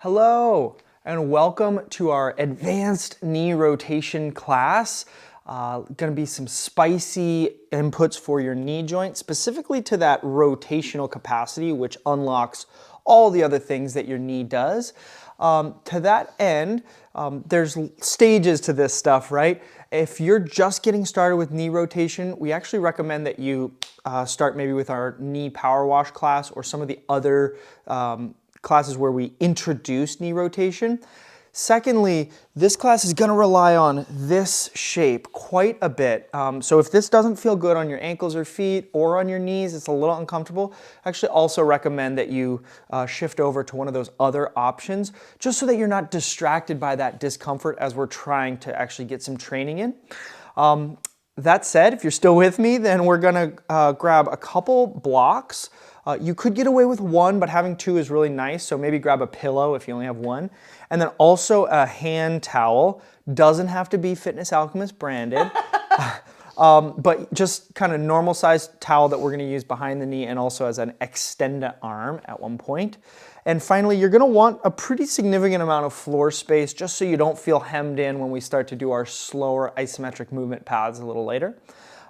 Hello, and welcome to our advanced knee rotation class. Going to be some spicy inputs for your knee joint, specifically to that rotational capacity, which unlocks all the other things that your knee does. To that end, there's stages to this stuff, right? If you're just getting started with knee rotation, we actually recommend that you start maybe with our Knee Power Wash class or some of the other classes where we introduce knee rotation. Secondly, this class is going to rely on this shape quite a bit. So if this doesn't feel good on your ankles or feet or on your knees, it's a little uncomfortable, I actually also recommend that you shift over to one of those other options just so that you're not distracted by that discomfort as we're trying to actually get some training in. That said, if you're still with me, then we're going to grab a couple blocks. You could get away with one, but having two is really nice, so maybe grab a pillow if you only have one. And then also a hand towel. Doesn't have to be Fitness Alchemist branded, but just kind of normal sized towel that we're going to use behind the knee and also as an extended arm at one point. And finally, you're going to want a pretty significant amount of floor space just so you don't feel hemmed in when we start to do our slower isometric movement paths a little later.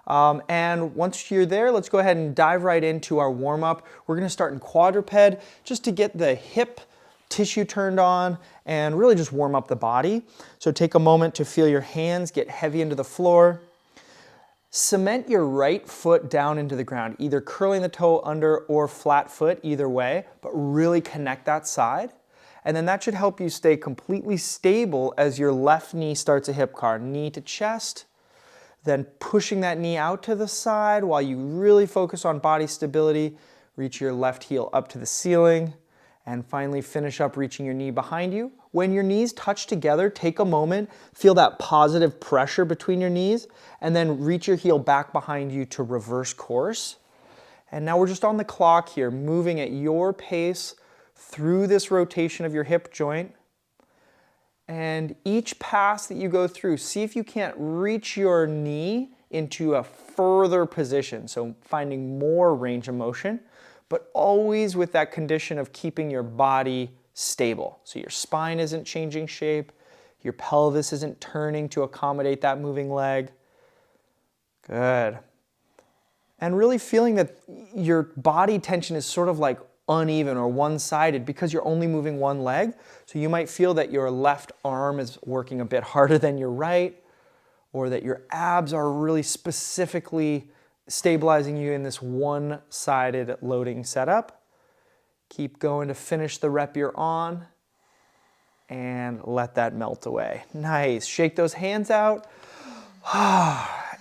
And once you're there, let's go ahead and dive right into our warm-up. We're going to start in quadruped just to get the hip tissue turned on and really just warm up the body. So take a moment to feel your hands get heavy into the floor. Cement your right foot down into the ground, either curling the toe under or flat foot, either way, but really connect that side. And then that should help you stay completely stable as your left knee starts a hip car, knee to chest. Then pushing that knee out to the side while you really focus on body stability. Reach your left heel up to the ceiling. And finally finish up reaching your knee behind you. When your knees touch together, take a moment, feel that positive pressure between your knees, and then reach your heel back behind you to reverse course. And now we're just on the clock here, moving at your pace through this rotation of your hip joint. And each pass that you go through, see if you can't reach your knee into a further position. So finding more range of motion, but always with that condition of keeping your body stable. So your spine isn't changing shape, your pelvis isn't turning to accommodate that moving leg. Good. And really feeling that your body tension is sort of like uneven or one-sided because you're only moving one leg. So you might feel that your left arm is working a bit harder than your right, or that your abs are really specifically stabilizing you in this one-sided loading setup. Keep going to finish the rep you're on and let that melt away. Nice. Shake those hands out.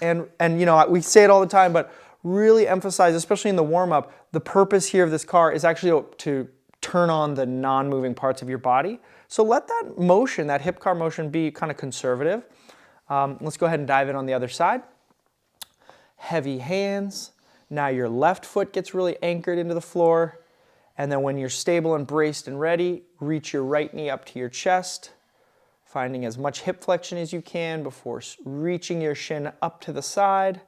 And you know, we say it all the time, but really emphasize, especially in the warm-up, the purpose here of this car is actually to turn on the non-moving parts of your body. So let that motion, that hip car motion, be kind of conservative. Let's go ahead and dive in on the other side. Heavy hands. Now your left foot gets really anchored into the floor. And then when you're stable and braced and ready, reach your right knee up to your chest, finding as much hip flexion as you can before reaching your shin up to the side.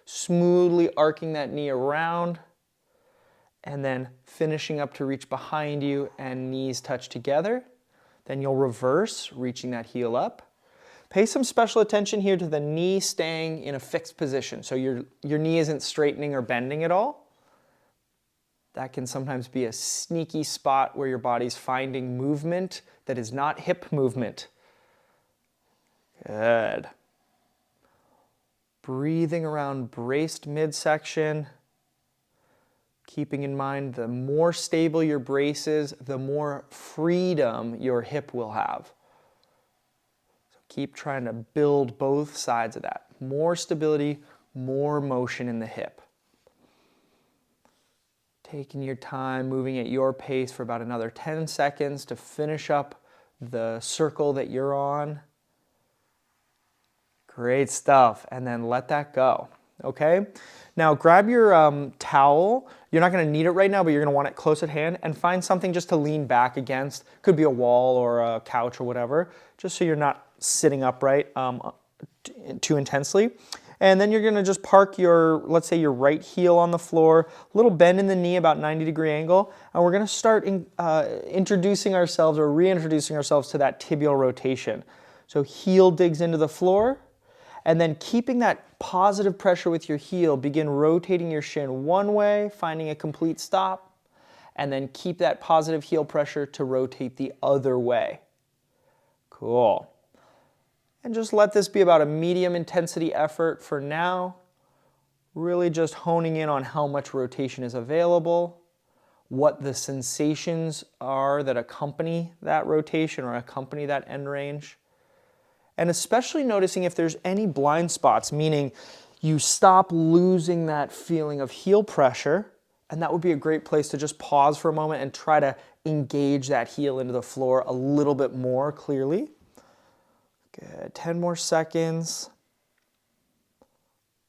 Smoothly arcing that knee around and then finishing up to reach behind you and knees touch together. Then you'll reverse, reaching that heel up. Pay some special attention here to the knee staying in a fixed position. So your knee isn't straightening or bending at all. That can sometimes be a sneaky spot where your body's finding movement that is not hip movement. Good. Breathing around braced midsection, keeping in mind the more stable your brace is, the more freedom your hip will have. So keep trying to build both sides of that. More stability, more motion in the hip. Taking your time, moving at your pace for about another 10 seconds to finish up the circle that you're on. Great stuff, and then let that go, okay? Now grab your towel. You're not gonna need it right now, but you're gonna want it close at hand, and find something just to lean back against. Could be a wall or a couch or whatever, just so you're not sitting upright too intensely. And then you're going to just park your, let's say your right heel on the floor, a little bend in the knee, about 90-degree angle, and we're going to start introducing ourselves or reintroducing ourselves to that tibial rotation. So heel digs into the floor, and then keeping that positive pressure with your heel, begin rotating your shin one way, finding a complete stop, and then keep that positive heel pressure to rotate the other way. Cool. And just let this be about a medium intensity effort for now. Really just honing in on how much rotation is available, what the sensations are that accompany that rotation or accompany that end range. And especially noticing if there's any blind spots, meaning you stop losing that feeling of heel pressure, and that would be a great place to just pause for a moment and try to engage that heel into the floor a little bit more clearly. Good, 10 more seconds.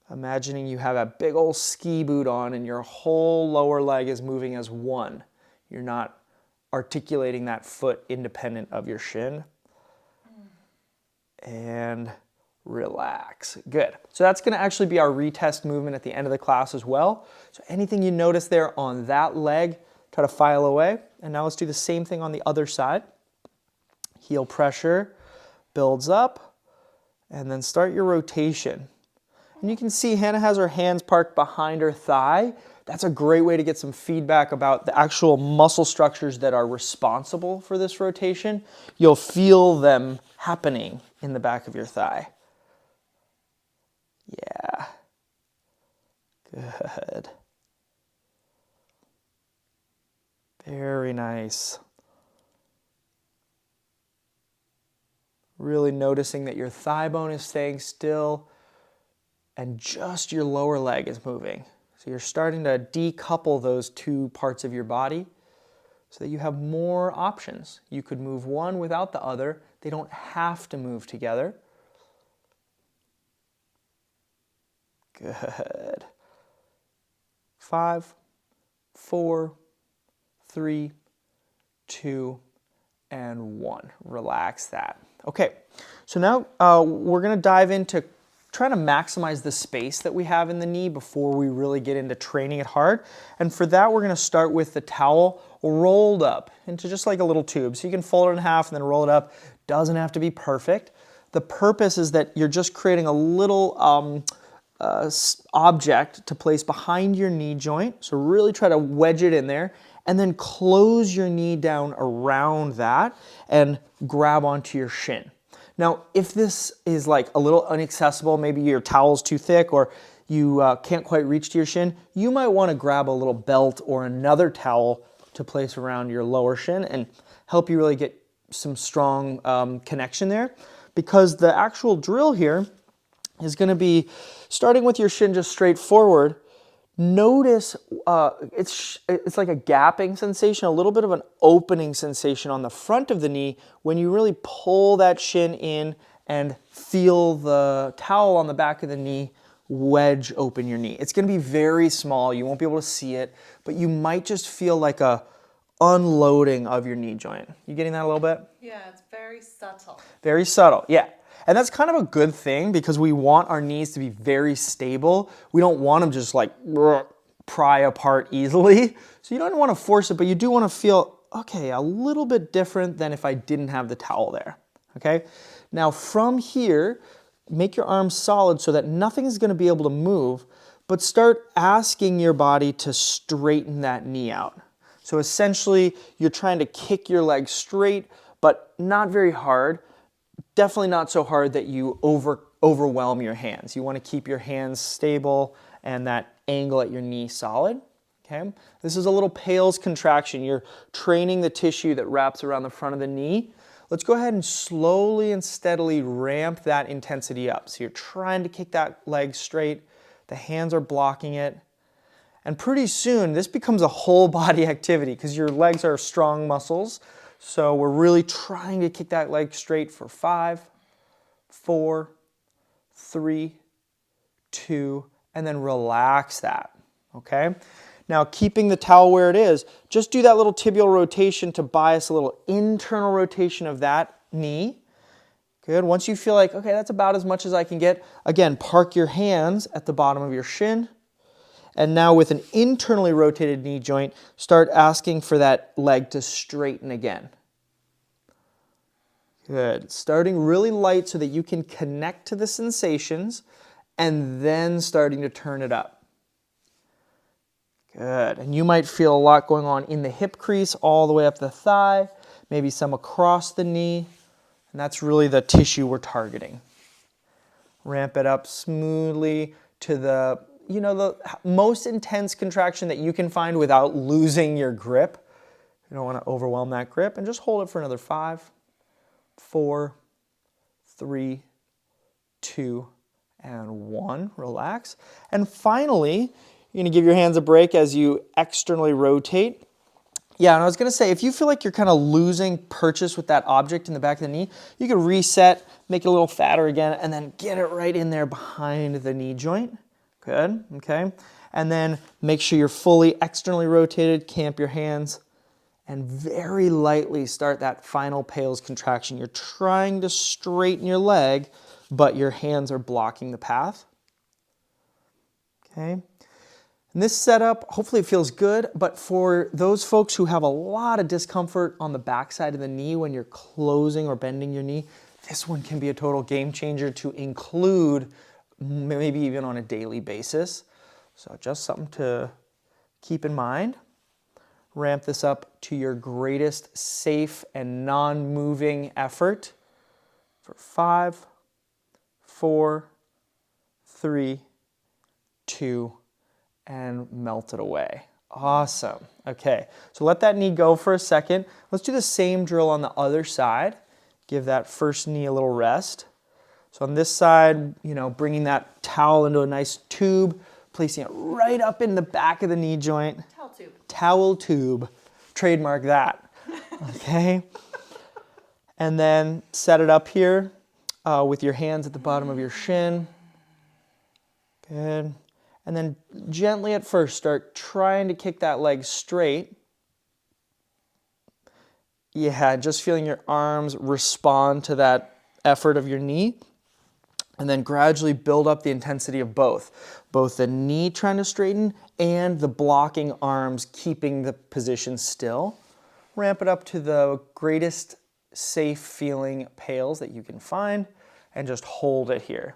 Imagining you have a big old ski boot on and your whole lower leg is moving as one. You're not articulating that foot independent of your shin. And relax. Good. So that's going to actually be our retest movement at the end of the class as well. So anything you notice there on that leg, try to file away. And now let's do the same thing on the other side. Heel pressure builds up, and then start your rotation. And you can see Hannah has her hands parked behind her thigh. That's a great way to get some feedback about the actual muscle structures that are responsible for this rotation. You'll feel them happening in the back of your thigh. Yeah. Good. Very nice. Really noticing that your thigh bone is staying still and just your lower leg is moving. So you're starting to decouple those two parts of your body so that you have more options. You could move one without the other. They don't have to move together. Good. 5, 4, 3, 2, and 1. Relax that. Okay, so now we're going to dive into trying to maximize the space that we have in the knee before we really get into training it hard. And for that, we're going to start with the towel rolled up into just like a little tube. So you can fold it in half and then roll it up. Doesn't have to be perfect. The purpose is that you're just creating a little object to place behind your knee joint. So really try to wedge it in there and then close your knee down around that and grab onto your shin. Now, if this is like a little inaccessible, maybe your towel's too thick or you can't quite reach to your shin, you might want to grab a little belt or another towel to place around your lower shin and help you really get some strong connection there, because the actual drill here is going to be starting with your shin just straight forward. Notice it's like a gapping sensation, a little bit of an opening sensation on the front of the knee when you really pull that shin in and feel the towel on the back of the knee wedge open your knee. It's going to be very small. You won't be able to see it, but you might just feel like a unloading of your knee joint. You getting that a little bit? Yeah, it's very subtle. Very subtle, yeah. And that's kind of a good thing because we want our knees to be very stable. We don't want them just like pry apart easily. So you don't want to force it, but you do want to feel, okay, a little bit different than if I didn't have the towel there, okay? Now from here, make your arms solid so that nothing is going to be able to move, but start asking your body to straighten that knee out. So essentially, you're trying to kick your leg straight, but not very hard. Definitely not so hard that you overwhelm your hands. You want to keep your hands stable and that angle at your knee solid. Okay? This is a little PAILs contraction. You're training the tissue that wraps around the front of the knee. Let's go ahead and slowly and steadily ramp that intensity up. So you're trying to kick that leg straight. The hands are blocking it. And pretty soon, this becomes a whole body activity because your legs are strong muscles. So we're really trying to kick that leg straight for 5, 4, 3, 2, and then relax that, okay? Now keeping the towel where it is, just do that little tibial rotation to bias a little internal rotation of that knee. Good. Once you feel like, okay, that's about as much as I can get, again, park your hands at the bottom of your shin. And now with an internally rotated knee joint, start asking for that leg to straighten again. Good. Starting really light so that you can connect to the sensations and then starting to turn it up. Good. And you might feel a lot going on in the hip crease all the way up the thigh, maybe some across the knee. And that's really the tissue we're targeting. Ramp it up smoothly to the, the most intense contraction that you can find without losing your grip. You don't want to overwhelm that grip, and just hold it for another 5, 4, 3, 2, and 1. Relax. And finally, you're going to give your hands a break as you externally rotate. Yeah, and I was going to say, if you feel like you're kind of losing purchase with that object in the back of the knee, you can reset, make it a little fatter again, and then get it right in there behind the knee joint. Good, okay. And then make sure you're fully externally rotated, camp your hands, and very lightly start that final PAILs contraction. You're trying to straighten your leg, but your hands are blocking the path. Okay. And this setup, hopefully it feels good, but for those folks who have a lot of discomfort on the backside of the knee when you're closing or bending your knee, this one can be a total game changer to include maybe even on a daily basis. So just something to keep in mind. Ramp this up to your greatest safe and non-moving effort for 5, 4, 3, 2, and melt it away. Awesome. Okay, so let that knee go for a second. Let's do the same drill on the other side. Give that first knee a little rest. So on this side, bringing that towel into a nice tube, placing it right up in the back of the knee joint. Towel tube. Towel tube. Trademark that. Okay. And then set it up here with your hands at the bottom of your shin. Good. And then gently at first start trying to kick that leg straight. Yeah, just feeling your arms respond to that effort of your knee. And then gradually build up the intensity of both. Both the knee trying to straighten and the blocking arms keeping the position still. Ramp it up to the greatest safe feeling PAILs that you can find and just hold it here.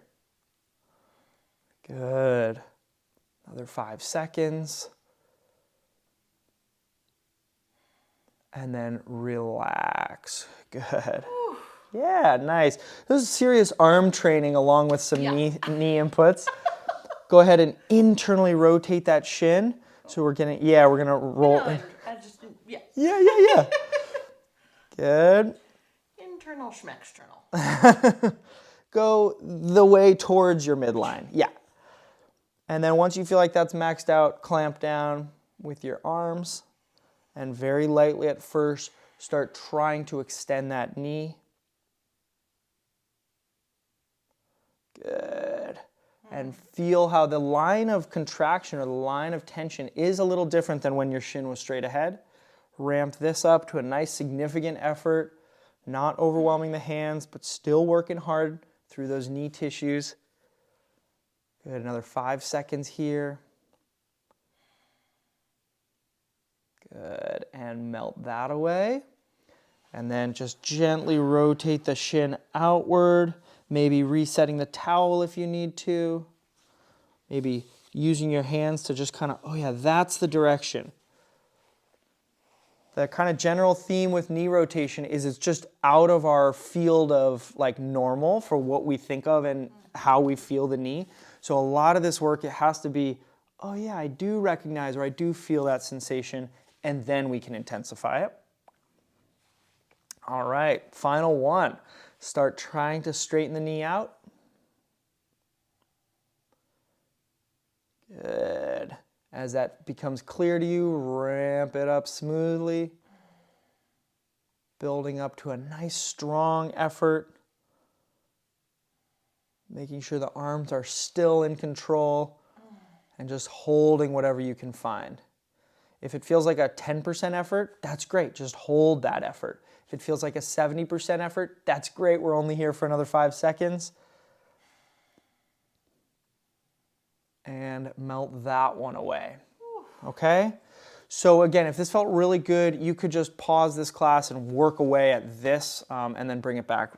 Good. Another 5 seconds. And then relax. Good. Yeah, nice. This is serious arm training along with some knee inputs. Go ahead and internally rotate that shin. So we're gonna roll. Yeah. Good. Internal schmexternal. Go the way towards your midline. Yeah. And then once you feel like that's maxed out, clamp down with your arms and very lightly at first start trying to extend that knee. Good. And feel how the line of contraction or the line of tension is a little different than when your shin was straight ahead. Ramp this up to a nice significant effort, not overwhelming the hands, but still working hard through those knee tissues. Good, another 5 seconds here. Good, and melt that away. And then just gently rotate the shin outward, maybe resetting the towel if you need to. Maybe using your hands to just kind of, oh yeah, that's the direction. The kind of general theme with knee rotation is it's just out of our field of like normal for what we think of and how we feel the knee. So a lot of this work, it has to be, oh yeah, I do recognize or I do feel that sensation, and then we can intensify it. All right, final one. Start trying to straighten the knee out. Good. As that becomes clear to you, ramp it up smoothly. Building up to a nice strong effort. Making sure the arms are still in control and just holding whatever you can find. If it feels like a 10% effort, that's great. Just hold that effort. If it feels like a 70% effort, that's great. We're only here for another 5 seconds. And melt that one away. Okay? So again, if this felt really good, you could just pause this class and work away at this and then bring it back,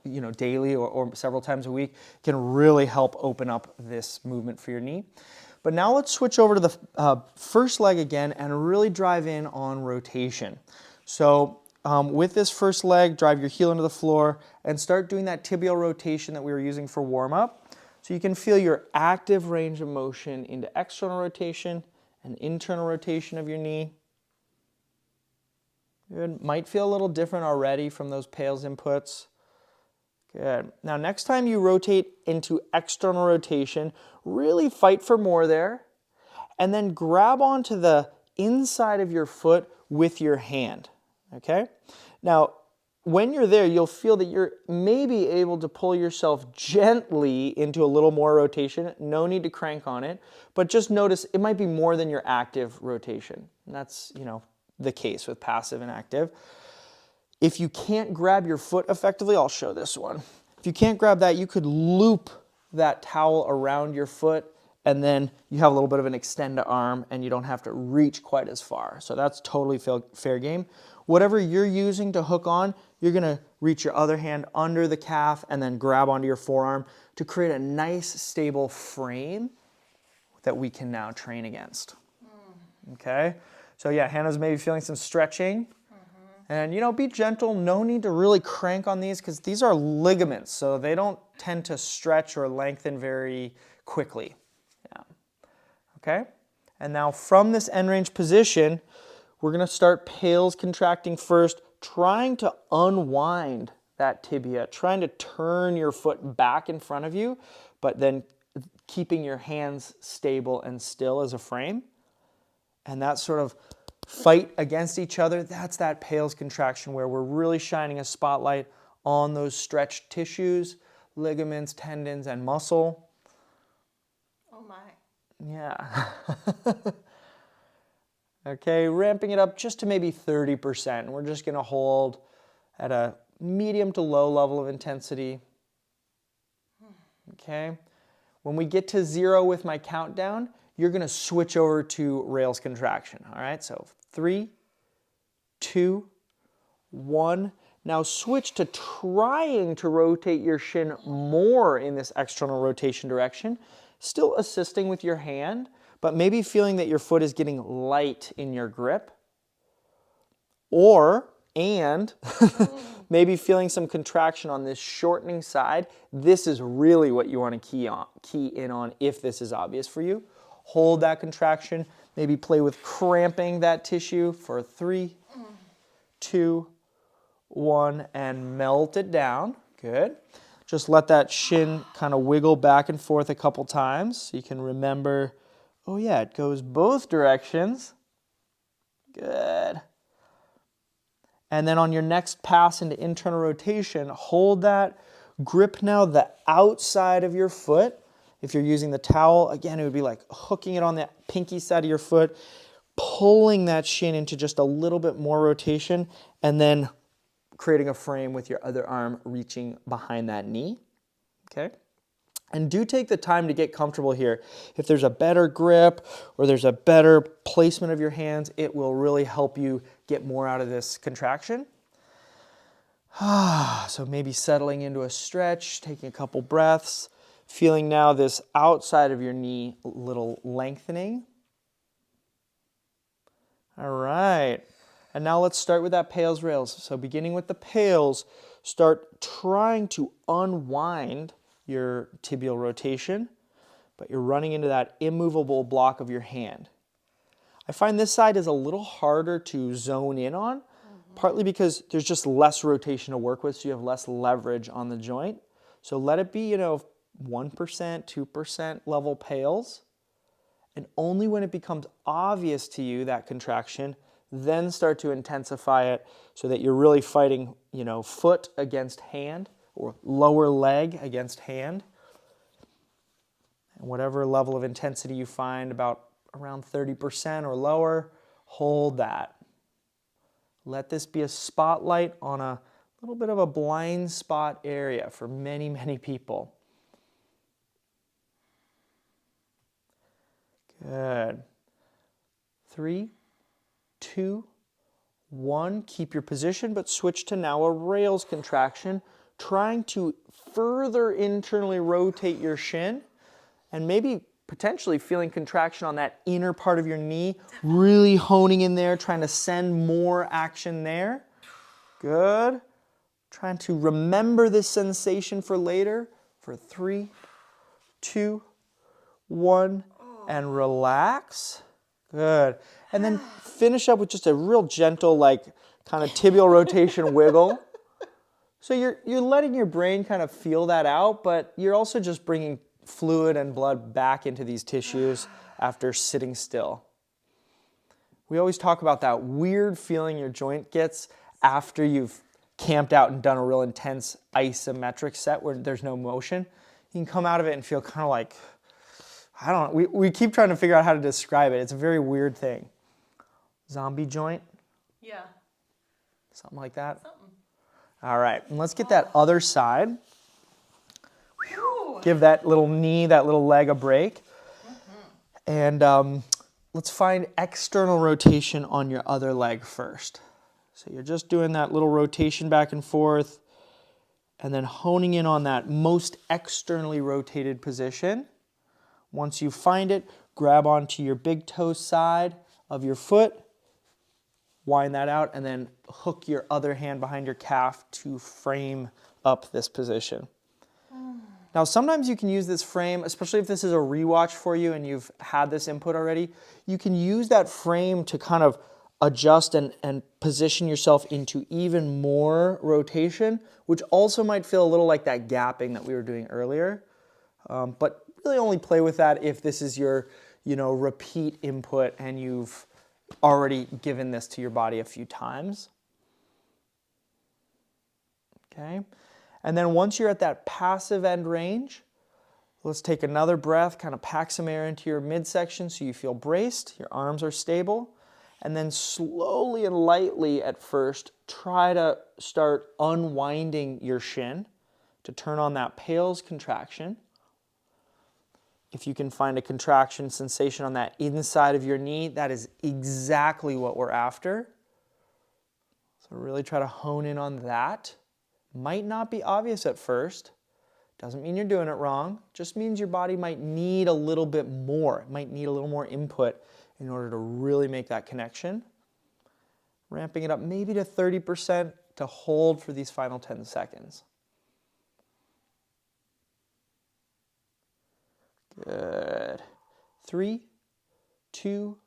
you know, daily or several times a week. It can really help open up this movement for your knee. But now let's switch over to the first leg again and really drive in on rotation. So with this first leg, drive your heel into the floor and start doing that tibial rotation that we were using for warm-up. So you can feel your active range of motion into external rotation and internal rotation of your knee. Good. Might feel a little different already from those PAILs inputs. Good. Now next time you rotate into external rotation, really fight for more there, and then grab onto the inside of your foot with your hand, okay? Now, when you're there, you'll feel that you're maybe able to pull yourself gently into a little more rotation. No need to crank on it, but just notice it might be more than your active rotation. And that's, you know, the case with passive and active. If you can't grab your foot effectively, I'll show this one. If you can't grab that, you could loop that towel around your foot and then you have a little bit of an extend arm and you don't have to reach quite as far. So that's totally fair game. Whatever you're using to hook on, you're gonna reach your other hand under the calf and then grab onto your forearm to create a nice stable frame that we can now train against. Okay, so yeah, Hannah's maybe feeling some stretching. And you know, be gentle, no need to really crank on these because these are ligaments, so they don't tend to stretch or lengthen very quickly. Yeah. Okay, and now from this end range position, we're gonna start PAILs contracting first, trying to unwind that tibia, trying to turn your foot back in front of you, but then keeping your hands stable and still as a frame. And that sort of fight against each other, that's that PAILs contraction where we're really shining a spotlight on those stretched tissues, ligaments, tendons, and muscle. Oh my. Yeah. Okay, ramping it up just to maybe 30%. We're just gonna hold at a medium to low level of intensity. Okay. When we get to 0 with my countdown, you're gonna switch over to rails contraction. All right, so 3, 2, 1. Now switch to trying to rotate your shin more in this external rotation direction, still assisting with your hand, but maybe feeling that your foot is getting light in your grip. And maybe feeling some contraction on this shortening side. This is really what you want to key in on if this is obvious for you. Hold that contraction, maybe play with cramping that tissue for 3, 2, 1, and melt it down. Good. Just let that shin kind of wiggle back and forth a couple times so you can remember, oh yeah, it goes both directions. Good. And then on your next pass into internal rotation, hold that. Grip now the outside of your foot. If you're using the towel, again, it would be like hooking it on the pinky side of your foot, pulling that shin into just a little bit more rotation, and then creating a frame with your other arm reaching behind that knee. Okay? And do take the time to get comfortable here. If there's a better grip or there's a better placement of your hands, it will really help you get more out of this contraction. So maybe settling into a stretch, taking a couple breaths, feeling now this outside of your knee a little lengthening. All right. And now let's start with that PAILs rails. So beginning with the PAILs, start trying to unwind your tibial rotation, but you're running into that immovable block of your hand. I find this side is a little harder to zone in on, partly because there's just less rotation to work with, so you have less leverage on the joint. So let it be, 1%, 2% level PAILs, and only when it becomes obvious to you, that contraction, then start to intensify it so that you're really fighting, foot against hand, or lower leg against hand. And whatever level of intensity you find about around 30% or lower. Hold that. Let this be a spotlight on a little bit of a blind spot area for many, many people. Good. 3, 2, 1. Keep your position, but switch to now a RALs contraction, trying to further internally rotate your shin and maybe potentially feeling contraction on that inner part of your knee, really honing in there, trying to send more action there. Good. Trying to remember this sensation for later. For 3, 2, 1, and relax. Good. And then finish up with just a real gentle, like, kind of tibial rotation wiggle. So you're letting your brain kind of feel that out, but you're also just bringing fluid and blood back into these tissues after sitting still. We always talk about that weird feeling your joint gets after you've camped out and done a real intense isometric set where there's no motion. You can come out of it and feel kind of like, I don't know, we keep trying to figure out how to describe it. It's a very weird thing. Zombie joint? Yeah. Something like that? Something. All right, and let's get that other side. Whew. Give that little knee, that little leg a break. And let's find external rotation on your other leg first. So you're just doing that little rotation back and forth and then honing in on that most externally rotated position. Once you find it, grab onto your big toe side of your foot, wind that out, and then hook your other hand behind your calf to frame up this position. Now, sometimes you can use this frame, especially if this is a rewatch for you and you've had this input already, you can use that frame to kind of adjust and position yourself into even more rotation, which also might feel a little like that gapping that we were doing earlier. But really only play with that if this is your, repeat input and you've already given this to your body a few times. Okay. And then once you're at that passive end range, let's take another breath, kind of pack some air into your midsection so you feel braced, your arms are stable, and then slowly and lightly at first, try to start unwinding your shin to turn on that PAILs contraction. If you can find a contraction sensation on that inside of your knee, that is exactly what we're after. So really try to hone in on that. Might not be obvious at first. Doesn't mean you're doing it wrong. Just means your body might need a little bit more. It might need a little more input in order to really make that connection. Ramping it up maybe to 30% to hold for these final 10 seconds. Good. 3, 2,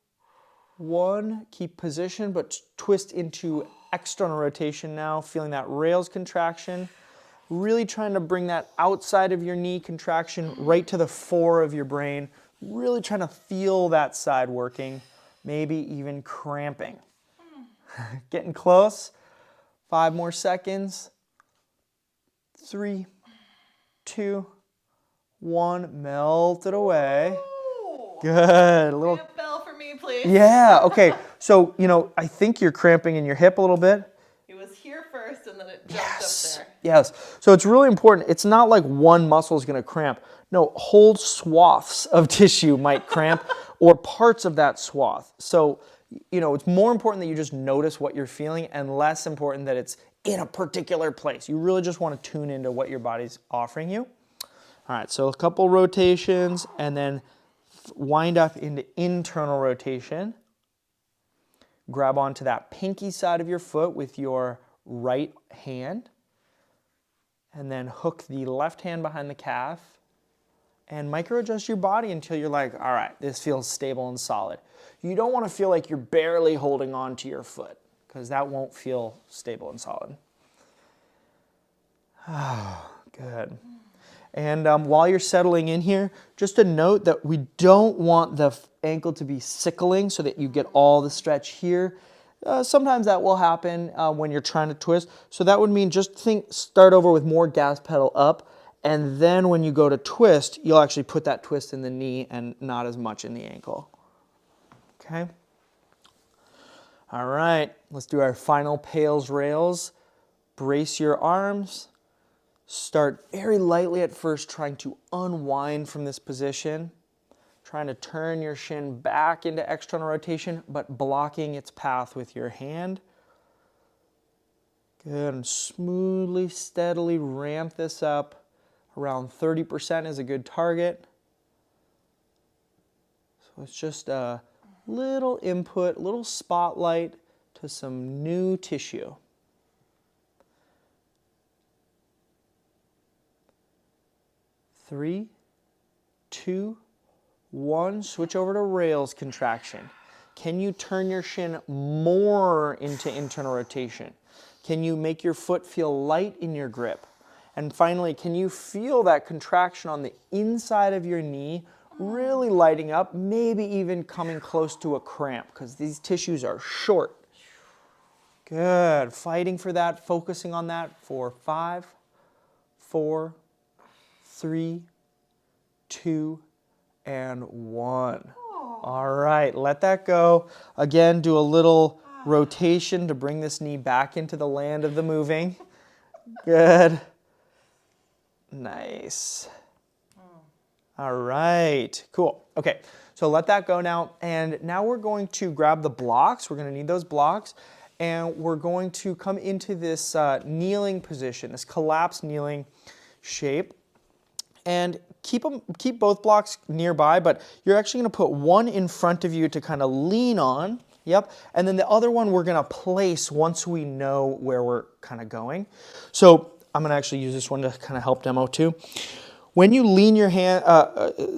1. Keep position, but twist into external rotation now, feeling that RALs contraction. Really trying to bring that outside of your knee contraction right to the fore of your brain. Really trying to feel that side working, maybe even cramping. Getting close. 5 more seconds. 3, 2, 1. Melt it away. Ooh. Good. A little Cramp bell for me, please. Yeah, okay. So, I think you're cramping in your hip a little bit. It was here first and then it jumped up there. Yes. So it's really important. It's not like one muscle is going to cramp. No, whole swaths of tissue might cramp or parts of that swath. So, it's more important that you just notice what you're feeling and less important that it's in a particular place. You really just want to tune into what your body's offering you. All right, so a couple rotations and then wind up into internal rotation. Grab onto that pinky side of your foot with your right hand. And then hook the left hand behind the calf. And micro adjust your body until you're like, all right, this feels stable and solid. You don't want to feel like you're barely holding on to your foot because that won't feel stable and solid. Good. And while you're settling in here, just a note that we don't want the ankle to be sickling so that you get all the stretch here. Sometimes that will happen when you're trying to twist. So that would mean just start over with more gas pedal up, and then when you go to twist, you'll actually put that twist in the knee and not as much in the ankle. Okay. All right, let's do our final PAILs rails. Brace your arms. Start very lightly at first, trying to unwind from this position. Trying to turn your shin back into external rotation, but blocking its path with your hand. Good, and smoothly, steadily ramp this up. Around 30% is a good target. So it's just a little input, little spotlight to some new tissue. Three, two, one. Switch over to rails contraction. Can you turn your shin more into internal rotation? Can you make your foot feel light in your grip? And finally, can you feel that contraction on the inside of your knee really lighting up, maybe even coming close to a cramp, because these tissues are short. Good. Fighting for that, focusing on that for 5, 4, 3, 2, and 1. All right, let that go. Again, do a little rotation to bring this knee back into the land of the moving. Good. Nice. All right, cool. Okay, so let that go now. And now we're going to grab the blocks. We're going to need those blocks. And we're going to come into this kneeling position, this collapsed kneeling shape. And keep both blocks nearby, but you're actually going to put one in front of you to kind of lean on. Yep. And then the other one we're going to place once we know where we're kind of going. So I'm going to actually use this one to kind of help demo too. When you lean your hand,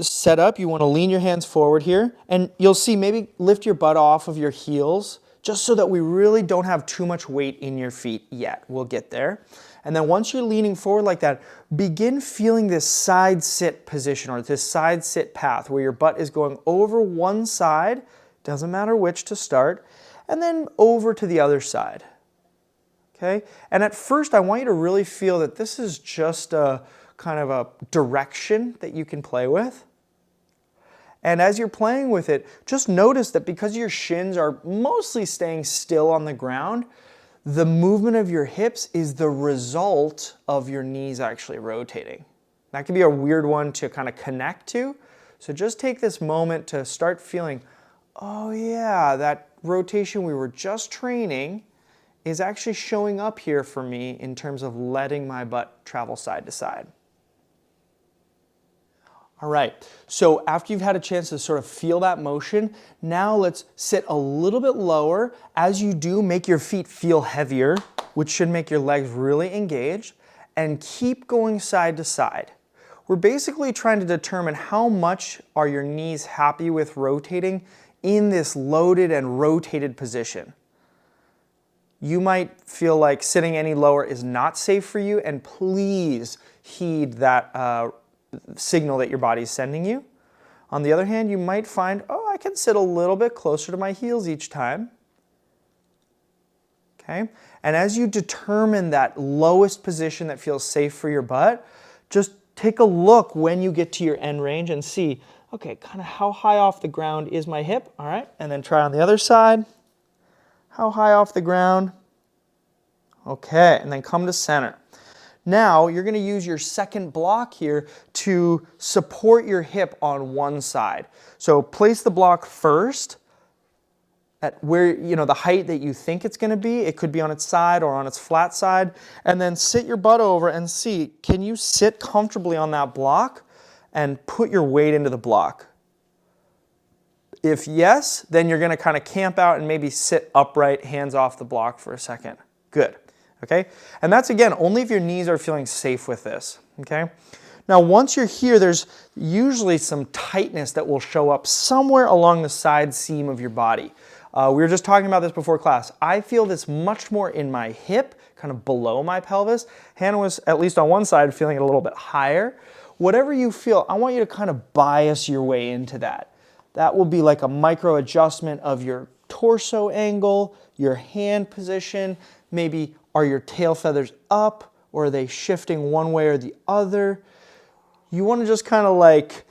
set up, you want to lean your hands forward here, and you'll see maybe lift your butt off of your heels just so that we really don't have too much weight in your feet yet. We'll get there. And then once you're leaning forward like that, begin feeling this side sit position or this side sit path where your butt is going over one side, doesn't matter which to start, and then over to the other side. Okay? And at first I want you to really feel that this is just a kind of a direction that you can play with. And as you're playing with it, just notice that because your shins are mostly staying still on the ground, the movement of your hips is the result of your knees actually rotating. That can be a weird one to kind of connect to. So just take this moment to start feeling, oh yeah, that rotation we were just training is actually showing up here for me in terms of letting my butt travel side to side. All right, so after you've had a chance to sort of feel that motion, now let's sit a little bit lower. As you do, make your feet feel heavier, which should make your legs really engaged, and keep going side to side. We're basically trying to determine how much are your knees happy with rotating in this loaded and rotated position. You might feel like sitting any lower is not safe for you, and please heed that signal that your body is sending you. On the other hand, you might find, oh, I can sit a little bit closer to my heels each time. Okay? And as you determine that lowest position that feels safe for your butt, just take a look when you get to your end range and see, okay, kind of how high off the ground is my hip? All right, and then try on the other side. How high off the ground? Okay, and then come to center. Now, you're going to use your second block here to support your hip on one side. So place the block first at where, the height that you think it's going to be. It could be on its side or on its flat side. And then sit your butt over and see, can you sit comfortably on that block and put your weight into the block? If yes, then you're going to kind of camp out and maybe sit upright, hands off the block for a second. Good. Okay? And that's, again, only if your knees are feeling safe with this. Okay? Now, once you're here, there's usually some tightness that will show up somewhere along the side seam of your body. We were just talking about this before class. I feel this much more in my hip, kind of below my pelvis. Hannah was, at least on one side, feeling it a little bit higher. Whatever you feel, I want you to kind of bias your way into that. That will be like a micro adjustment of your torso angle, your hand position, maybe are your tail feathers up or are they shifting one way or the other? You want to just kind of like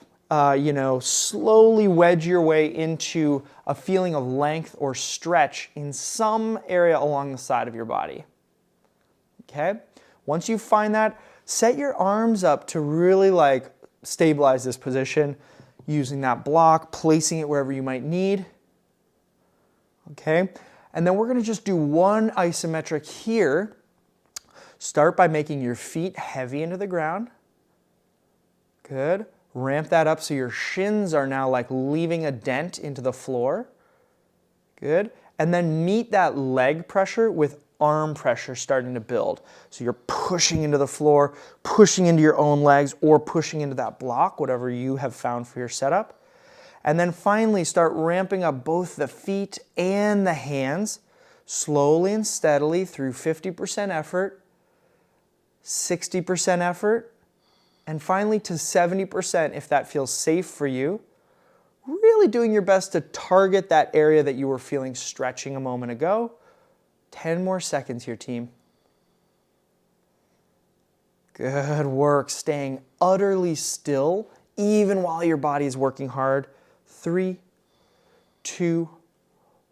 slowly wedge your way into a feeling of length or stretch in some area along the side of your body. Okay? Once you find that, set your arms up to really like stabilize this position using that block, placing it wherever you might need. Okay? And then we're going to just do one isometric here. Start by making your feet heavy into the ground. Good. Ramp that up so your shins are now like leaving a dent into the floor. Good. And then meet that leg pressure with arm pressure starting to build. So you're pushing into the floor, pushing into your own legs, or pushing into that block, whatever you have found for your setup. And then finally start ramping up both the feet and the hands slowly and steadily through 50% effort, 60% effort, and finally to 70% if that feels safe for you. Really doing your best to target that area that you were feeling stretching a moment ago. 10 more seconds here, team. Good work, staying utterly still even while your body is working hard. 3, 2,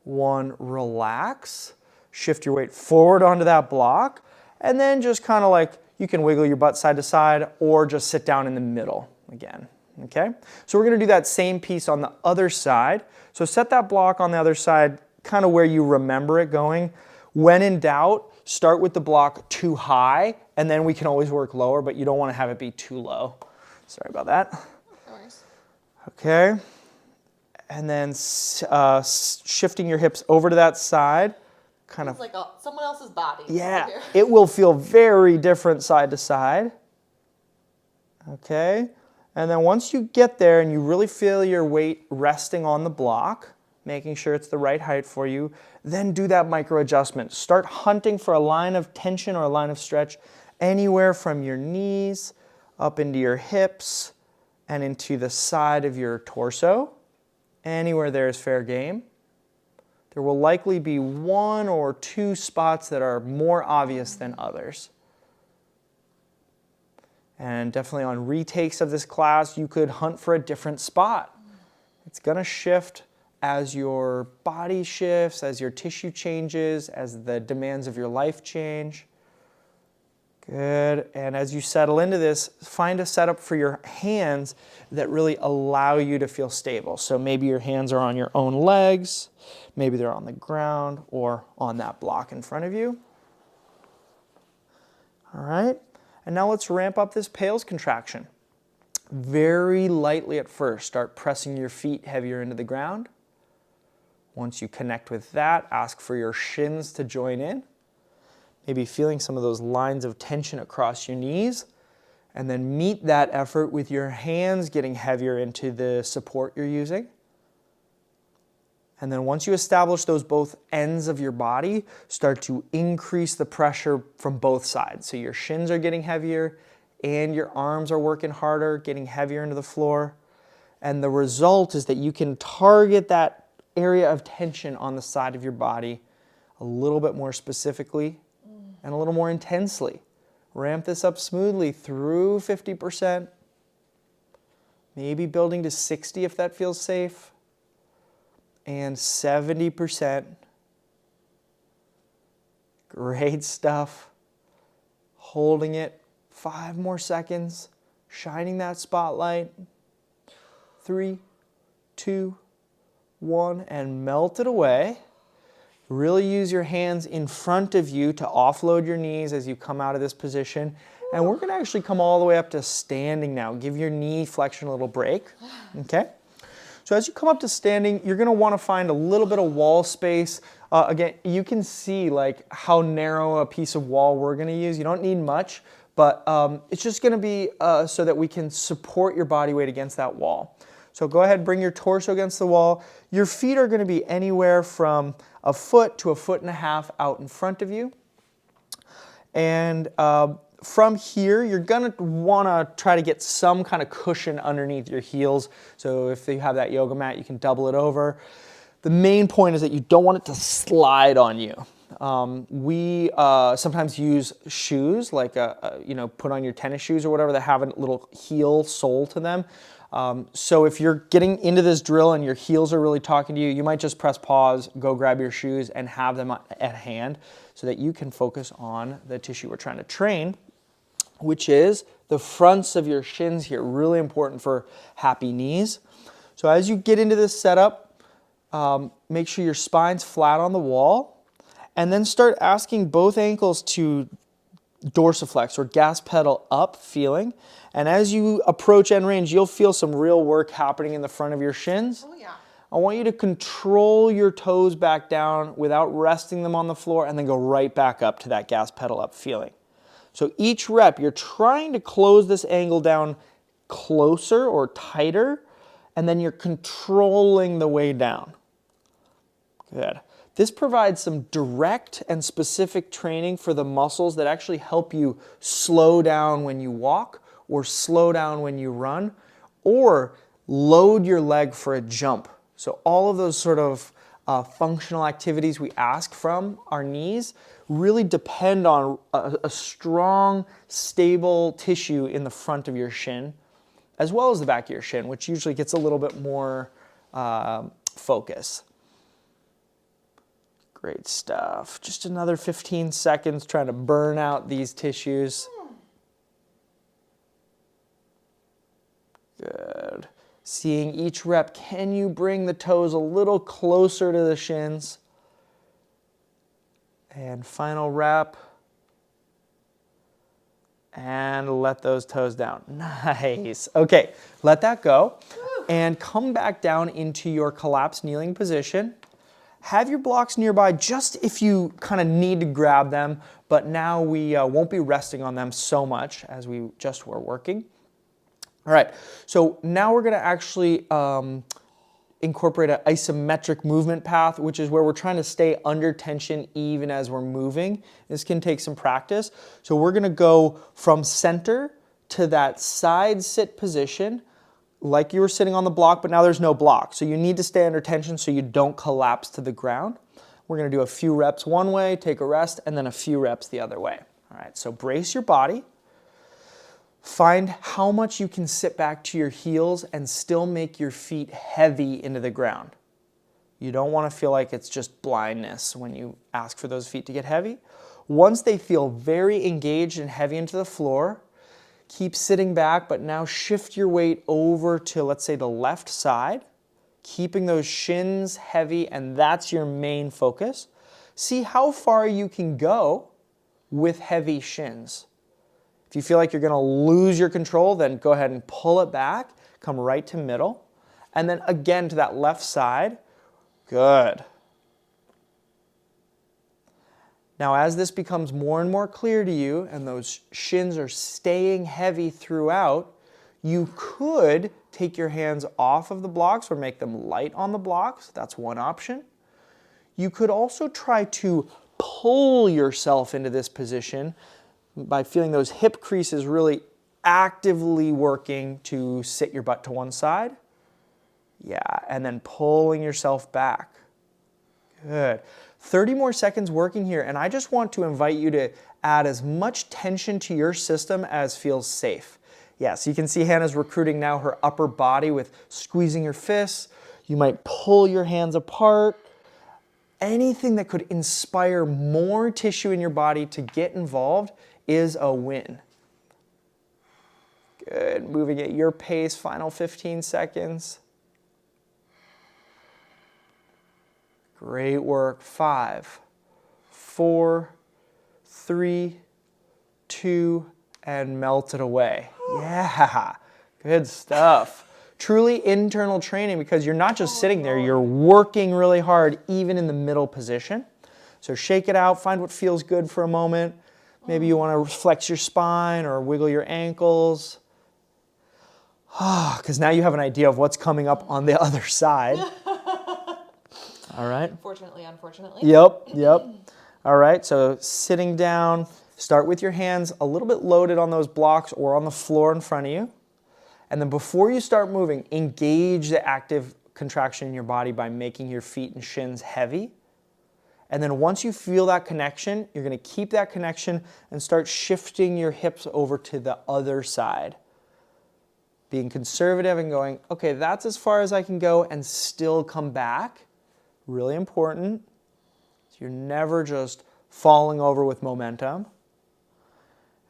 1, relax. Shift your weight forward onto that block, and then just kind of like you can wiggle your butt side to side or just sit down in the middle again. Okay? So we're going to do that same piece on the other side. So set that block on the other side kind of where you remember it going. When in doubt, start with the block too high, and then we can always work lower, but you don't want to have it be too low. Sorry about that. No worries. Okay. And then shifting your hips over to that side. Kind of like someone else's body. Yeah, it will feel very different side to side. Okay. And then once you get there and you really feel your weight resting on the block, making sure it's the right height for you, then do that micro adjustment. Start hunting for a line of tension or a line of stretch anywhere from your knees up into your hips and into the side of your torso. Anywhere there is fair game. There will likely be 1 or 2 spots that are more obvious than others. And definitely on retakes of this class, you could hunt for a different spot. It's going to shift as your body shifts, as your tissue changes, as the demands of your life change. Good. And as you settle into this, find a setup for your hands that really allow you to feel stable. So maybe your hands are on your own legs, maybe they're on the ground or on that block in front of you. All right. And now let's ramp up this PAILs contraction. Very lightly at first. Start pressing your feet heavier into the ground. Once you connect with that, ask for your shins to join in. Maybe feeling some of those lines of tension across your knees. And then meet that effort with your hands getting heavier into the support you're using. And then once you establish those both ends of your body, start to increase the pressure from both sides. So your shins are getting heavier and your arms are working harder, getting heavier into the floor. And the result is that you can target that area of tension on the side of your body a little bit more specifically and a little more intensely. Ramp this up smoothly through 50%, maybe building to 60 if that feels safe, and 70%. Great stuff. Holding it 5 more seconds, shining that spotlight. 3, 2, 1, and melt it away. Really use your hands in front of you to offload your knees as you come out of this position. And we're going to actually come all the way up to standing now. Give your knee flexion a little break. Okay? So as you come up to standing, you're going to want to find a little bit of wall space. Again, you can see like how narrow a piece of wall we're going to use. You don't need much, but it's just going to be so that we can support your body weight against that wall. So go ahead, bring your torso against the wall. Your feet are going to be anywhere from a foot to a foot and a half out in front of you. And from here, you're going to want to try to get some kind of cushion underneath your heels. So if you have that yoga mat, you can double it over. The main point is that you don't want it to slide on you. We sometimes use shoes, like put on your tennis shoes or whatever that have a little heel sole to them. So if you're getting into this drill and your heels are really talking to you, you might just press pause, go grab your shoes, and have them at hand so that you can focus on the tissue we're trying to train, which is the fronts of your shins here. Really important for happy knees. So as you get into this setup, make sure your spine's flat on the wall, and then start asking both ankles to dorsiflex or gas pedal up feeling. And as you approach end range, you'll feel some real work happening in the front of your shins. Oh yeah. I want you to control your toes back down without resting them on the floor, and then go right back up to that gas pedal up feeling. So each rep, you're trying to close this angle down closer or tighter, and then you're controlling the way down. Good. This provides some direct and specific training for the muscles that actually help you slow down when you walk, or slow down when you run, or load your leg for a jump. So all of those sort of functional activities we ask from our knees really depend on a strong, stable tissue in the front of your shin, as well as the back of your shin, which usually gets a little bit more focus. Great stuff. Just another 15 seconds trying to burn out these tissues. Good. Seeing each rep, can you bring the toes a little closer to the shins? And final rep. And let those toes down. Nice. Okay, let that go. And come back down into your collapsed kneeling position. Have your blocks nearby just if you kind of need to grab them, but now we won't be resting on them so much as we just were working. All right, so now we're going to actually incorporate an isometric movement path, which is where we're trying to stay under tension even as we're moving. This can take some practice. So we're going to go from center to that side sit position, like you were sitting on the block, but now there's no block. So you need to stay under tension so you don't collapse to the ground. We're going to do a few reps one way, take a rest, and then a few reps the other way. All right, so brace your body. Find how much you can sit back to your heels and still make your feet heavy into the ground. You don't want to feel like it's just blindness when you ask for those feet to get heavy. Once they feel very engaged and heavy into the floor, keep sitting back, but now shift your weight over to, let's say, the left side, keeping those shins heavy, and that's your main focus. See how far you can go with heavy shins. If you feel like you're going to lose your control, then go ahead and pull it back, come right to middle, and then again to that left side. Good. Now, as this becomes more and more clear to you, and those shins are staying heavy throughout, you could take your hands off of the blocks or make them light on the blocks. That's one option. You could also try to pull yourself into this position by feeling those hip creases really actively working to sit your butt to one side. Yeah, and then pulling yourself back. Good. 30 more seconds working here, and I just want to invite you to add as much tension to your system as feels safe. Yeah, so you can see Hannah's recruiting now her upper body with squeezing your fists. You might pull your hands apart. Anything that could inspire more tissue in your body to get involved is a win. Good, moving at your pace, final 15 seconds. Great work. 5, 4, 3, 2, and melt it away. Yeah, good stuff. Truly internal training, because you're not just sitting there, you're working really hard even in the middle position. So shake it out, find what feels good for a moment. Maybe you want to flex your spine or wiggle your ankles. Because now you have an idea of what's coming up on the other side. All right. Unfortunately. Yep. All right, so sitting down, start with your hands a little bit loaded on those blocks or on the floor in front of you. And then before you start moving, engage the active contraction in your body by making your feet and shins heavy. And then once you feel that connection, you're going to keep that connection and start shifting your hips over to the other side. being conservative and going, okay, that's as far as I can go and still come back. Really important. So you're never just falling over with momentum.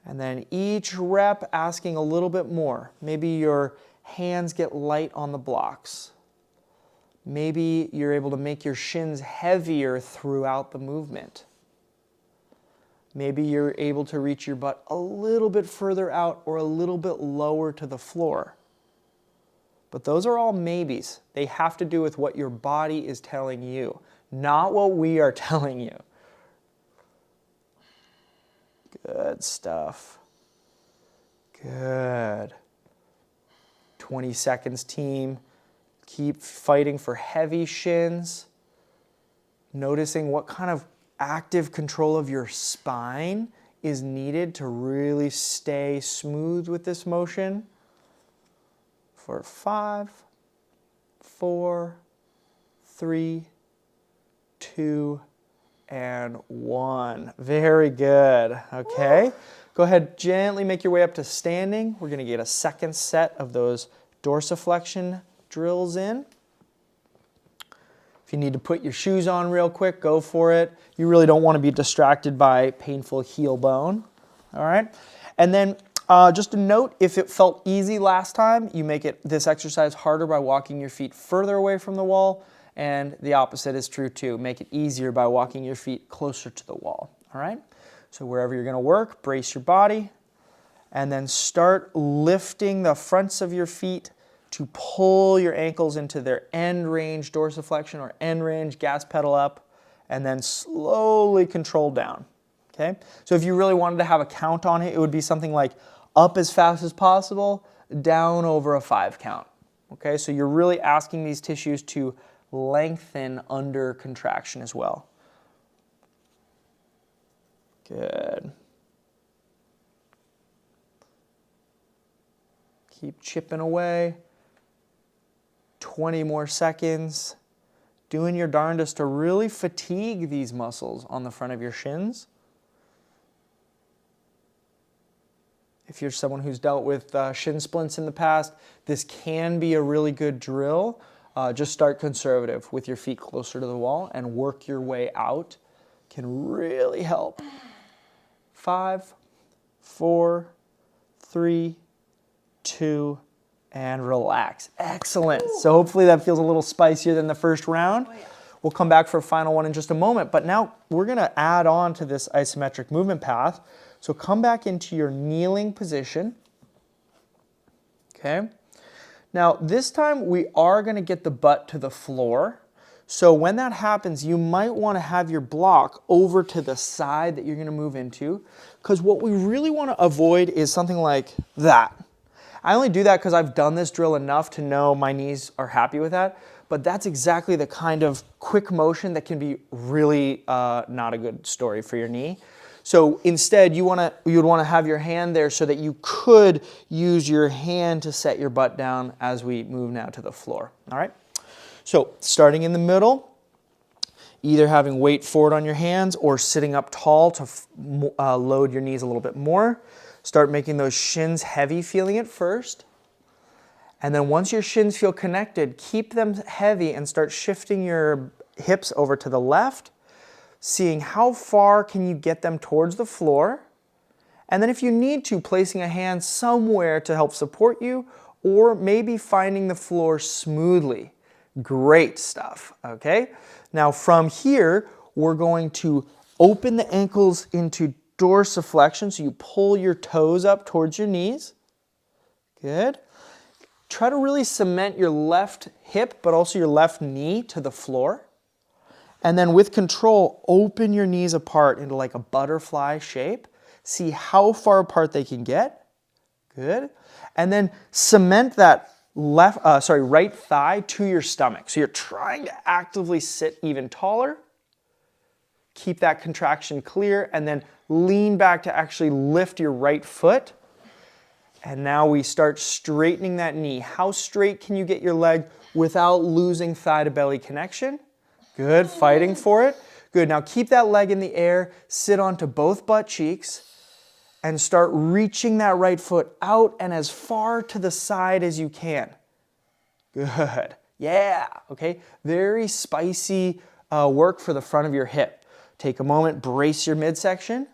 And then each rep asking a little bit more. Maybe your hands get light on the blocks. Maybe you're able to make your shins heavier throughout the movement. Maybe you're able to reach your butt a little bit further out or a little bit lower to the floor. But those are all maybes. They have to do with what your body is telling you, not what we are telling you. Good stuff. Good. 20 seconds, team. Keep fighting for heavy shins. Noticing what kind of active control of your spine is needed to really stay smooth with this motion. For 5, 4, 3, 2, and 1. Very good. Okay. Go ahead, gently make your way up to standing. We're going to get a second set of those dorsiflexion drills in. If you need to put your shoes on real quick, go for it. You really don't want to be distracted by painful heel bone. All right. And then just a note, if it felt easy last time, you make this exercise harder by walking your feet further away from the wall. And the opposite is true too. Make it easier by walking your feet closer to the wall. All right. So wherever you're going to work, brace your body. And then start lifting the fronts of your feet to pull your ankles into their end range dorsiflexion or end range gas pedal up, and then slowly control down. Okay? So if you really wanted to have a count on it, it would be something like up as fast as possible, down over a 5 count. Okay? So you're really asking these tissues to lengthen under contraction as well. Good. Keep chipping away. 20 more seconds. Doing your darndest to really fatigue these muscles on the front of your shins. If you're someone who's dealt with shin splints in the past, this can be a really good drill. Just start conservative with your feet closer to the wall and work your way out. Can really help. 5, 4, 3, 2, and relax. Excellent. Ooh. So hopefully that feels a little spicier than the first round. Oh, yeah. We'll come back for a final one in just a moment, but now we're going to add on to this isometric movement path. So come back into your kneeling position. Okay. Now this time we are going to get the butt to the floor. So when that happens, you might want to have your block over to the side that you're going to move into, because what we really want to avoid is something like that. I only do that because I've done this drill enough to know my knees are happy with that, but that's exactly the kind of quick motion that can be really not a good story for your knee. So instead, you would want to have your hand there so that you could use your hand to set your butt down as we move now to the floor. All right? So starting in the middle, either having weight forward on your hands or sitting up tall to load your knees a little bit more. Start making those shins heavy, feeling it first. And then once your shins feel connected, keep them heavy and start shifting your hips over to the left, seeing how far can you get them towards the floor. And then if you need to, placing a hand somewhere to help support you, or maybe finding the floor smoothly. Great stuff, okay? Now from here, we're going to open the ankles into dorsiflexion, so you pull your toes up towards your knees. Good. Try to really cement your left hip, but also your left knee to the floor. And then with control, open your knees apart into like a butterfly shape. See how far apart they can get. Good. And then cement that right thigh to your stomach. So you're trying to actively sit even taller. Keep that contraction clear, and then lean back to actually lift your right foot. And now we start straightening that knee. How straight can you get your leg without losing thigh to belly connection? Good, fighting for it. Good, now keep that leg in the air, sit onto both butt cheeks, and start reaching that right foot out and as far to the side as you can. Good. Yeah. Okay. Very spicy work for the front of your hip. Take a moment, brace your midsection.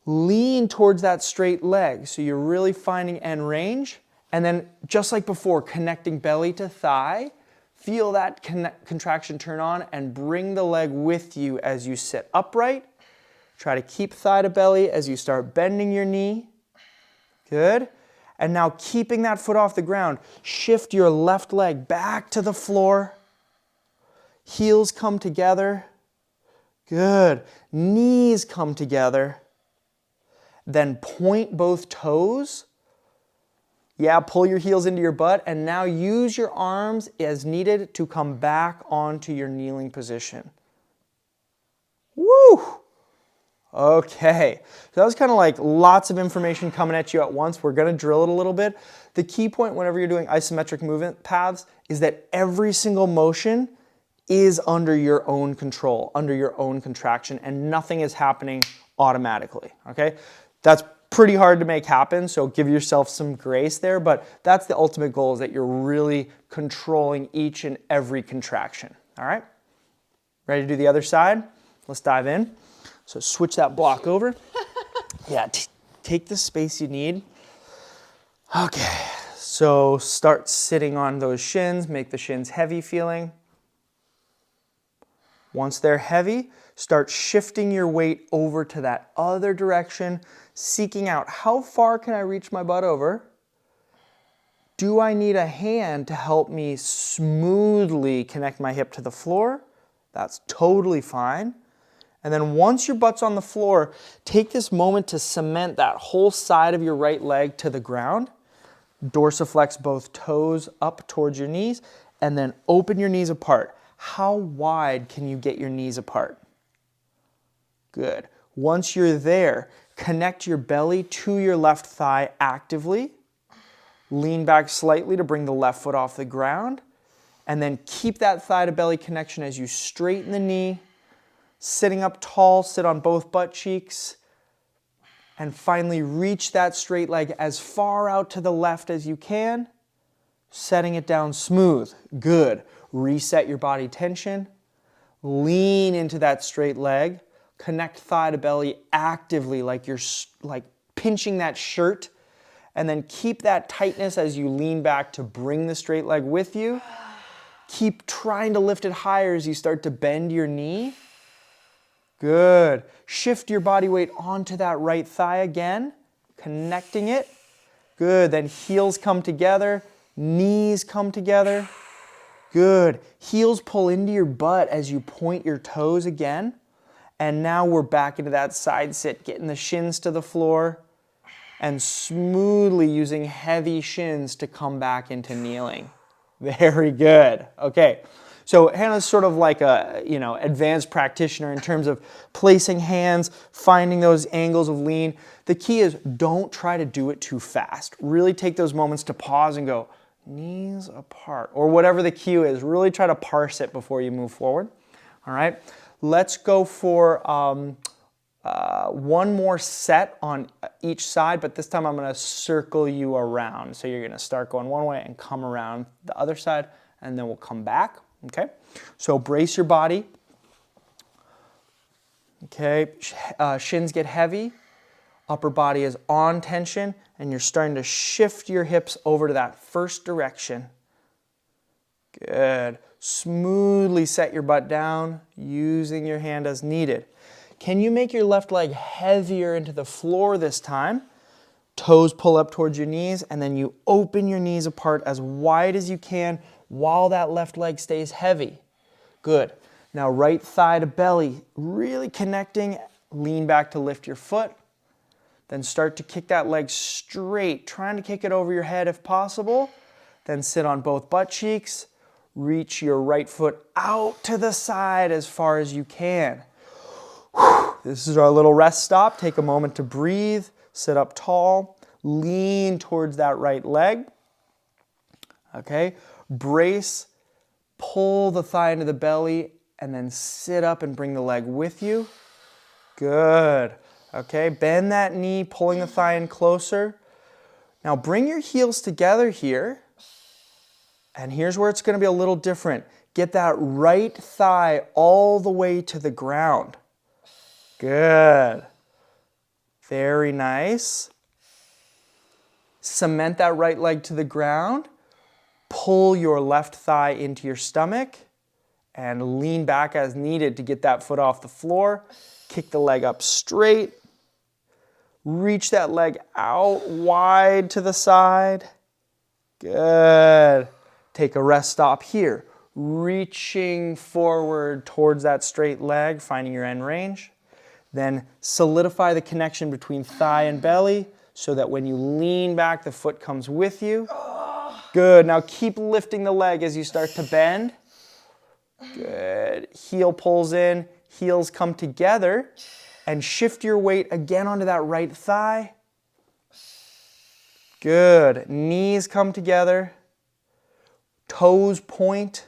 Lean towards that straight leg so you're really finding end range. And then just like before, connecting belly to thigh. Feel that contraction turn on and bring the leg with you as you sit upright. Try to keep thigh to belly as you start bending your knee. Good. And now keeping that foot off the ground, shift your left leg back to the floor. Heels come together. Good. Knees come together. Then point both toes. Yeah, pull your heels into your butt and now use your arms as needed to come back onto your kneeling position. Woo! Okay, so that was kind of like lots of information coming at you at once. We're going to drill it a little bit. The key point whenever you're doing isometric movement paths is that every single motion is under your own control, under your own contraction, and nothing is happening automatically, okay? That's pretty hard to make happen, so give yourself some grace there, but that's the ultimate goal, is that you're really controlling each and every contraction, all right? Ready to do the other side? Let's dive in. So switch that block over. Yeah, take the space you need. Okay, so start sitting on those shins, make the shins heavy feeling. Once they're heavy, start shifting your weight over to that other direction, seeking out how far can I reach my butt over? Do I need a hand to help me smoothly connect my hip to the floor? That's totally fine. And then once your butt's on the floor, take this moment to cement that whole side of your right leg to the ground. Dorsiflex both toes up towards your knees, and then open your knees apart. How wide can you get your knees apart? Good. Once you're there, connect your belly to your left thigh actively. Lean back slightly to bring the left foot off the ground. And then keep that thigh to belly connection as you straighten the knee. Sitting up tall, sit on both butt cheeks. And finally reach that straight leg as far out to the left as you can. Setting it down smooth. Good. Reset your body tension. Lean into that straight leg. Connect thigh to belly actively like you're pinching that shirt. And then keep that tightness as you lean back to bring the straight leg with you. Keep trying to lift it higher as you start to bend your knee. Good. Shift your body weight onto that right thigh again, connecting it. Good. Then heels come together, knees come together. Good. Heels pull into your butt as you point your toes again. And now we're back into that side sit, getting the shins to the floor and smoothly using heavy shins to come back into kneeling. Very good. Okay. So Hannah's sort of like a, advanced practitioner in terms of placing hands, finding those angles of lean. The key is don't try to do it too fast. Really take those moments to pause and go, knees apart, or whatever the cue is. Really try to parse it before you move forward. All right. Let's go for one more set on each side, but this time I'm going to circle you around. So you're going to start going one way and come around the other side, and then we'll come back. Okay, so brace your body. Okay, shins get heavy, upper body is on tension, and you're starting to shift your hips over to that first direction. Good. Smoothly set your butt down, using your hand as needed. Can you make your left leg heavier into the floor this time? Toes pull up towards your knees, and then you open your knees apart as wide as you can while that left leg stays heavy. Good. Now right thigh to belly, really connecting. Lean back to lift your foot. Then start to kick that leg straight, trying to kick it over your head if possible. Then sit on both butt cheeks. Reach your right foot out to the side as far as you can. This is our little rest stop. Take a moment to breathe. Sit up tall. Lean towards that right leg. Okay. Brace, pull the thigh into the belly, and then sit up and bring the leg with you. Good. Okay, bend that knee, pulling the thigh in closer. Now bring your heels together here. And here's where it's going to be a little different. Get that right thigh all the way to the ground. Good. Very nice. Cement that right leg to the ground. Pull your left thigh into your stomach and lean back as needed to get that foot off the floor. Kick the leg up straight. Reach that leg out wide to the side. Good. Take a rest stop here. Reaching forward towards that straight leg, finding your end range. Then solidify the connection between thigh and belly so that when you lean back, the foot comes with you. Good. Now keep lifting the leg as you start to bend. Good. Heel pulls in, heels come together, and shift your weight again onto that right thigh. Good. Knees come together, toes point,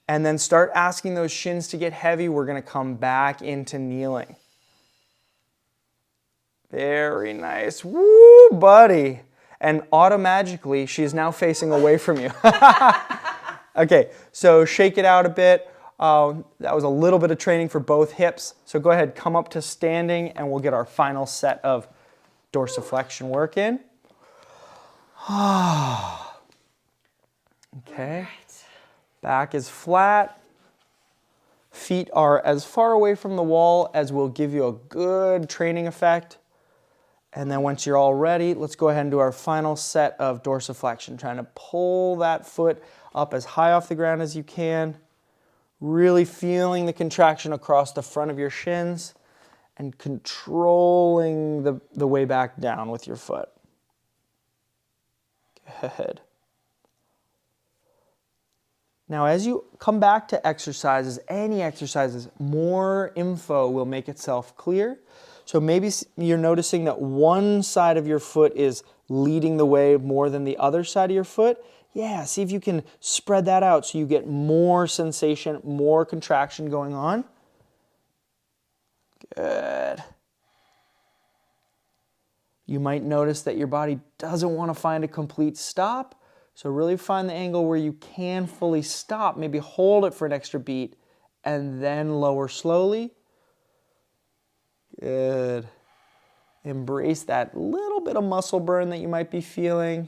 and then start asking those shins to get heavy. We're going to come back into kneeling. Very nice. Woo, buddy. And automatically, she's now facing away from you. Okay, so shake it out a bit. That was a little bit of training for both hips. So go ahead, come up to standing, and we'll get our final set of dorsiflexion work in. Okay. Back is flat. Feet are as far away from the wall as will give you a good training effect. And then once you're all ready, let's go ahead and do our final set of dorsiflexion. Trying to pull that foot up as high off the ground as you can. Really feeling the contraction across the front of your shins and controlling the way back down with your foot. Good. Now, as you come back to exercises, any exercises, more info will make itself clear. So maybe you're noticing that one side of your foot is leading the way more than the other side of your foot. Yeah, see if you can spread that out so you get more sensation, more contraction going on. Good. You might notice that your body doesn't want to find a complete stop. So really find the angle where you can fully stop. Maybe hold it for an extra beat and then lower slowly. Good. Embrace that little bit of muscle burn that you might be feeling.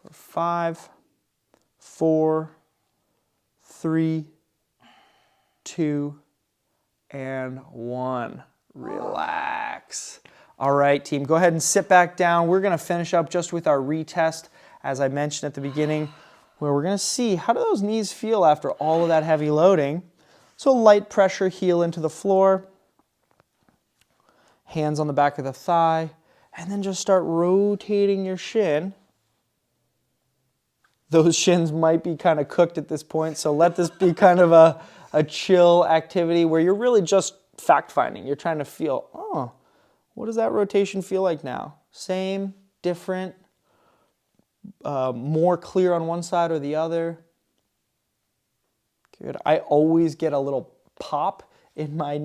For 5, 4, 3, 2, and 1. Relax. All right, team, go ahead and sit back down. We're going to finish up just with our retest, as I mentioned at the beginning, where we're going to see how do those knees feel after all of that heavy loading. So light pressure, heel into the floor, hands on the back of the thigh, and then just start rotating your shin. Those shins might be kind of cooked at this point, so let this be kind of a chill activity where you're really just fact-finding. You're trying to feel, oh, what does that rotation feel like now? Same, different, more clear on one side or the other. Good. I always get a little pop in my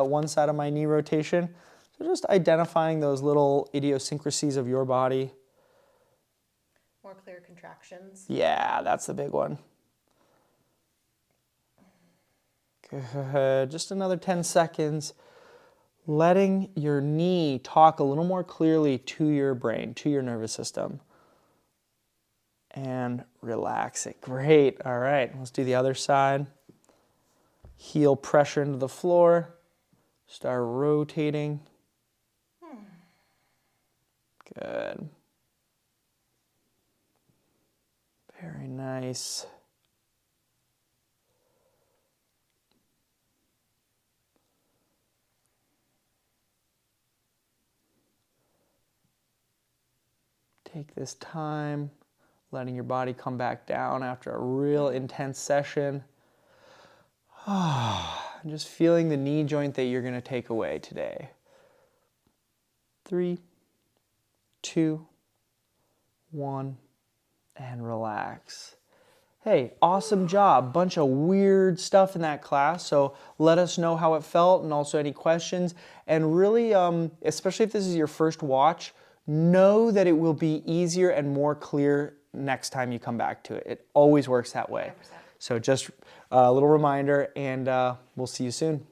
one side of my knee rotation. So just identifying those little idiosyncrasies of your body. More clear contractions. Yeah, that's the big one. Good. Just another 10 seconds. Letting your knee talk a little more clearly to your brain, to your nervous system. And relax it. Great. All right, let's do the other side. Heel pressure into the floor. Start rotating. Good. Very nice. Take this time, letting your body come back down after a real intense session. Just feeling the knee joint that you're going to take away today. 3, 2, 1, and relax. hey, awesome job. Bunch of weird stuff in that class. So let us know how it felt and also any questions. And really, especially if this is your first watch, know that it will be easier and more clear next time you come back to it. It always works that way. 100%. So just a little reminder, and we'll see you soon.